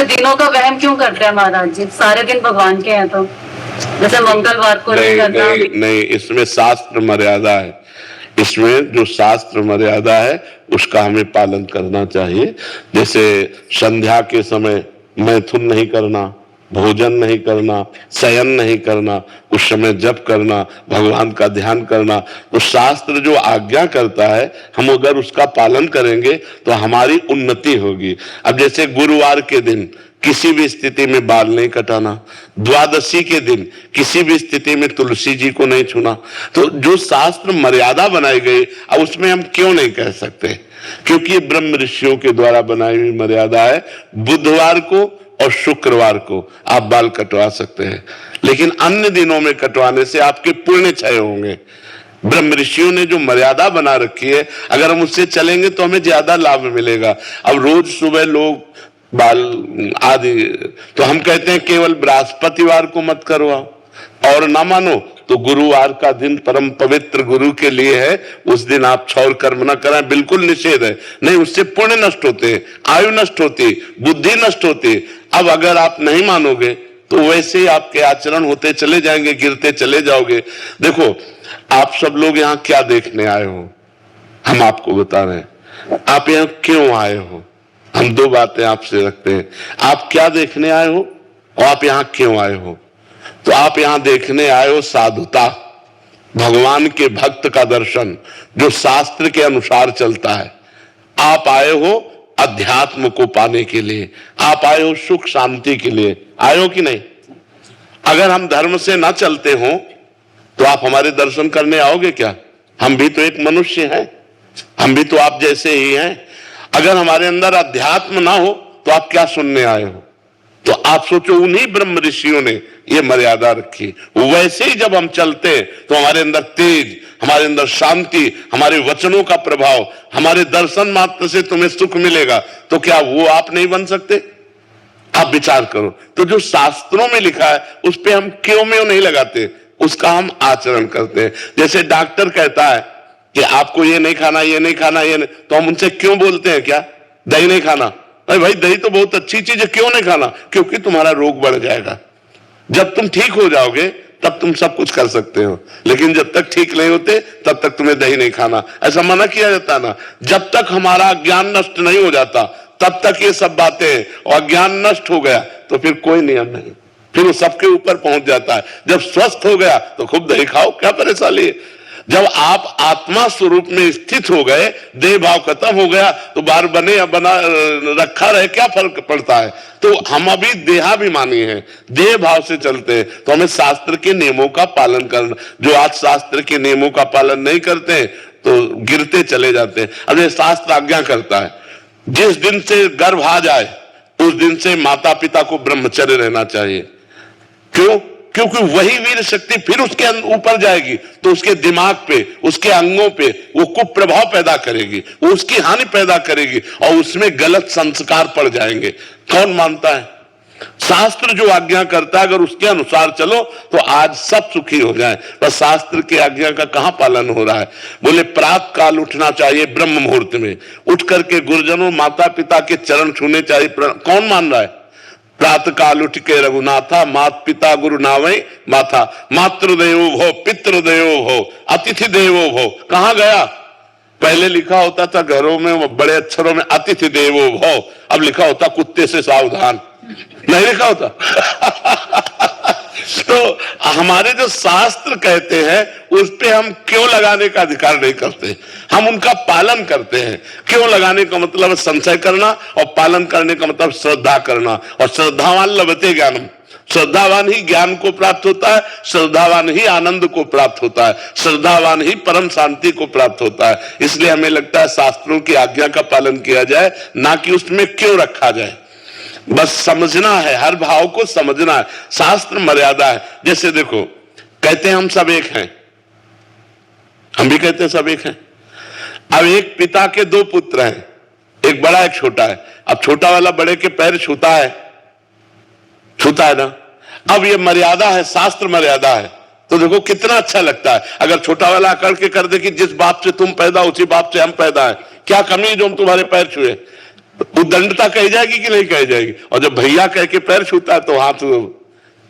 ऐसे दिनों का वहम क्यों करते हैं महाराज जी? सारे दिन भगवान के हैं तो जैसे मंगलवार को नहीं करना। नहीं, इसमें शास्त्र मर्यादा है। इसमें जो शास्त्र मर्यादा है उसका हमें पालन करना चाहिए। जैसे संध्या के समय मैथुन नहीं करना, भोजन नहीं करना, शयन नहीं करना, उस समय जप करना, भगवान का ध्यान करना, तो शास्त्र जो आज्ञा करता है हम अगर उसका पालन करेंगे तो हमारी उन्नति होगी। अब जैसे गुरुवार के दिन किसी भी स्थिति में बाल नहीं कटाना, द्वादशी के दिन किसी भी स्थिति में तुलसी जी को नहीं छूना, तो जो शास्त्र मर्यादा बनाई गई अब उसमें हम क्यों नहीं कह सकते? क्योंकि ये ब्रह्म ऋषियों के द्वारा बनाई हुई मर्यादा है। बुधवार को और शुक्रवार को आप बाल कटवा सकते हैं, लेकिन अन्य दिनों में कटवाने से आपके पुण्य क्षय होंगे। ब्रह्म ऋषियों ने जो मर्यादा बना रखी है, अगर हम उससे चलेंगे तो हमें ज्यादा लाभ मिलेगा। अब रोज सुबह लोग बाल आदि, तो हम कहते हैं केवल बृहस्पतिवार को मत करवाओ, और ना मानो तो गुरुवार का दिन परम पवित्र गुरु के लिए है, उस दिन आप क्षौर कर्म न कराएं, बिल्कुल निषेध है। नहीं, उससे पुण्य नष्ट होते हैं, आयु नष्ट होती, बुद्धि नष्ट होती। अब अगर आप नहीं मानोगे तो वैसे ही आपके आचरण होते चले जाएंगे, गिरते चले जाओगे। देखो, आप सब लोग यहाँ क्या देखने आए हो, हम आपको बता रहे हैं। आप यहाँ क्यों आए हो, हम दो बातें आपसे रखते हैं। आप क्या देखने आए हो और आप यहाँ क्यों आए हो? तो आप यहाँ देखने आए हो साधुता, भगवान के भक्त का दर्शन जो शास्त्र के अनुसार चलता है। आप आए हो अध्यात्म को पाने के लिए, आप आए हो सुख शांति के लिए, आए हो कि नहीं? अगर हम धर्म से ना चलते हो तो आप हमारे दर्शन करने आओगे क्या? हम भी तो एक मनुष्य हैं, हम भी तो आप जैसे ही हैं। अगर हमारे अंदर अध्यात्म ना हो तो आप क्या सुनने आए हो? तो आप सोचो, उन्हीं ब्रह्म ऋषियों ने ये मर्यादा रखी। वैसे ही जब हम चलते तो हमारे अंदर तेज, हमारे अंदर शांति, हमारे वचनों का प्रभाव, हमारे दर्शन मात्र से तुम्हें सुख मिलेगा। तो क्या वो आप नहीं बन सकते? आप विचार करो। तो जो शास्त्रों में लिखा है उस पे हम क्यों में नहीं लगाते, उसका हम आचरण करते हैं। जैसे डॉक्टर कहता है कि आपको ये नहीं खाना, ये नहीं खाना, ये नहीं, तो हम उनसे क्यों बोलते हैं क्या दही नहीं खाना? अरे भाई, दही तो बहुत अच्छी चीज है, क्यों नहीं खाना? क्योंकि तुम्हारा रोग बढ़ जाएगा। जब तुम ठीक हो जाओगे तब तुम सब कुछ कर सकते हो, लेकिन जब तक ठीक नहीं होते तब तक तुम्हें दही नहीं खाना, ऐसा मना किया जाता ना। जब तक हमारा ज्ञान नष्ट नहीं हो जाता तब तक ये सब बातें, और ज्ञान नष्ट हो गया तो फिर कोई नियम नहीं, फिर वो सबके ऊपर पहुंच जाता है। जब स्वस्थ हो गया तो खूब दही खाओ, क्या परेशानी है? जब आप आत्मा स्वरूप में स्थित हो गए, देह भाव खत्म हो गया, तो बार बने या बना रखा रहे क्या फर्क पड़ता है? तो हम अभी देहाभिमानी हैं, देह भाव से चलते हैं, तो हमें शास्त्र के नियमों का पालन करना। जो आज शास्त्र के नियमों का पालन नहीं करते तो गिरते चले जाते हैं। अब ये शास्त्र आज्ञा करता है, जिस दिन से गर्भ आ जाए उस दिन से माता पिता को ब्रह्मचर्य रहना चाहिए। क्यों? क्योंकि वही वीर शक्ति फिर उसके ऊपर जाएगी तो उसके दिमाग पे, उसके अंगों पे वो कुप्रभाव पैदा करेगी, वो उसकी हानि पैदा करेगी और उसमें गलत संस्कार पड़ जाएंगे। कौन मानता है? शास्त्र जो आज्ञा करता है अगर उसके अनुसार चलो तो आज सब सुखी हो जाए। पर शास्त्र की आज्ञा का कहां पालन हो रहा है? बोले प्रातः काल उठना चाहिए, ब्रह्म मुहूर्त में उठ करके गुरुजनों माता पिता के चरण छूने चाहिए। कौन मान रहा है? प्रातः काल उठ के रघुनाथा, मात पिता गुरु नावै माथा, मातृदेवो भो पितृदेवो भो अतिथि देवो भो। कहां गया? पहले लिखा होता था घरों में बड़े अक्षरों में अतिथि देवो भो, अब लिखा होता कुत्ते से सावधान, नहीं लिखा होता। तो हमारे जो शास्त्र कहते हैं उस पे हम क्यों लगाने का अधिकार नहीं करते? हम उनका पालन करते हैं। क्यों लगाने का मतलब संशय करना और पालन करने का मतलब श्रद्धा करना। और श्रद्धावान लभते ज्ञानम, श्रद्धावान ही ज्ञान को प्राप्त होता है, श्रद्धावान ही आनंद को प्राप्त होता है, श्रद्धावान ही परम शांति को प्राप्त होता है। इसलिए हमें लगता है शास्त्रों की आज्ञा का पालन किया जाए, ना कि उसमें क्यों रखा जाए। बस समझना है, हर भाव को समझना है। शास्त्र मर्यादा है। जैसे देखो, कहते हैं हम सब एक हैं, हम भी कहते हैं सब एक हैं। अब एक पिता के दो पुत्र हैं, एक बड़ा एक छोटा है। अब छोटा वाला बड़े के पैर छूता है, छूता है ना। अब ये मर्यादा है, शास्त्र मर्यादा है। तो देखो कितना अच्छा लगता है अगर छोटा वाला आकर के कर दे कि जिस बाप से तुम पैदा उसी बाप से हम पैदा हैं, क्या कमी जो हम तुम्हारे पैर छुए। उद्दंडता कही जाएगी कि नहीं कही जाएगी? और जब भैया कह के पैर छूता है तो हाथ,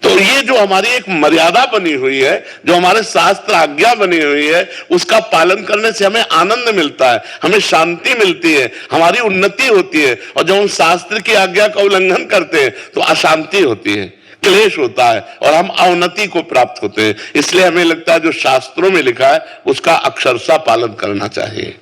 तो ये जो हमारी एक मर्यादा बनी हुई है, जो हमारे शास्त्र आज्ञा बनी हुई है, उसका पालन करने से हमें आनंद मिलता है, हमें शांति मिलती है, हमारी उन्नति होती है। और जब हम शास्त्र की आज्ञा का उल्लंघन करते हैं तो अशांति होती है, क्लेश होता है और हम अवनति को प्राप्त होते हैं। इसलिए हमें लगता है जो शास्त्रों में लिखा है उसका अक्षरशः पालन करना चाहिए।